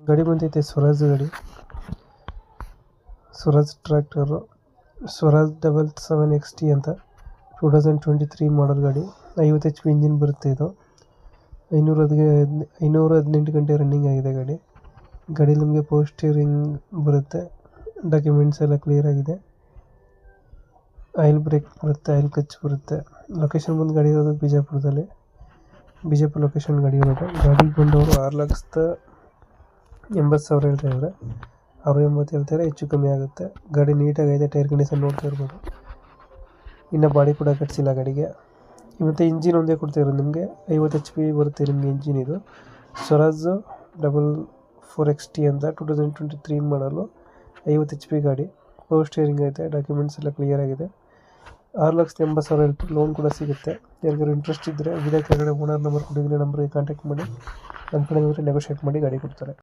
ಗಾಡಿ ಬಂದೈತೆ ಸ್ವರಾಜ್ ಗಾಡಿ, ಸ್ವರಾಜ್ ಟ್ರ್ಯಾಕ್ಟರು, ಸ್ವರಾಜ್ 777XT ಅಂತ 2023 ಮಾಡಲ್ ಗಾಡಿ. 50 HP ಇಂಜಿನ್ ಬರುತ್ತೆ. ಇದು 518 ಗಂಟೆ ರನ್ನಿಂಗ್ ಆಗಿದೆ ಗಾಡಿ. ಗಾಡಿ ನಿಮಗೆ ಪವರ್ ಸ್ಟೀರಿಂಗ್ ಬರುತ್ತೆ. ಡಾಕ್ಯುಮೆಂಟ್ಸ್ ಎಲ್ಲ ಕ್ಲಿಯರ್ ಆಗಿದೆ. ಆಯಿಲ್ ಬ್ರೇಕ್ ಬರುತ್ತೆ, ಆಯಿಲ್ ಕ್ಲಚ್ ಬರುತ್ತೆ. ಲೊಕೇಶನ್ ಬಂದು ಗಾಡಿ ಇರೋದು ಬಿಜಾಪುರದಲ್ಲಿ, ಬಿಜಾಪುರ ಲೊಕೇಶನ್ ಗಾಡಿ ಇರೋದು. ಗಾಡಿಗೆ ಬಂದವರು 6,80,000 ಹೇಳ್ತಾ ಇದ್ದಾರೆ. 6,80 ಹೇಳ್ತಾರೆ, ಹೆಚ್ಚು ಕಮ್ಮಿ ಆಗುತ್ತೆ. ಗಾಡಿ ನೀಟಾಗಿದೆ, ಟೈರ್ ಕಂಡೀಷನ್ ನೋಡ್ತಾ ಇರ್ಬೋದು. ಇನ್ನು ಬಾಡಿ ಕೂಡ ಕಟ್ಸಿಲ್ಲ ಗಾಡಿಗೆ. ಮತ್ತು ಇಂಜಿನ್ ಒಂದೇ ಕೊಡ್ತಾ ಇರೋದು ನಿಮಗೆ. 50 HP ಬರುತ್ತೆ ನಿಮಗೆ ಇಂಜಿನ್. ಇದು ಸ್ವರಾಜ್ 4XT ಅಂತ 2023 ಮಾಡಲು 50 HP ಗಾಡಿ. ಪವರ್ ಸ್ಟೇರಿಂಗ್ ಐತೆ, ಡಾಕ್ಯುಮೆಂಟ್ಸ್ ಎಲ್ಲ ಕ್ಲಿಯರ್ ಆಗಿದೆ. 6,80,000 ಹೇಳ್ತಾರೆ. ಲೋನ್ ಕೂಡ ಸಿಗುತ್ತೆ. ಯಾರಿಗಾರು ಇಂಟ್ರೆಸ್ಟ್ ಇದ್ದರೆ ವಿಡಿಯೋ ಕೆಳಗಡೆ ಓನರ್ ನಂಬರ್ ಕೊಟ್ಟಿದ್ದೀನಿ, ನಂಬರ್ಗೆ ಕಾಂಟ್ಯಾಕ್ಟ್ ಮಾಡಿ. ನಮ್ಮ ಕಡೆ ನೆಗೋಷಿಯೇಟ್ ಮಾಡಿ ಗಾಡಿ ಕೊಡ್ತಾರೆ.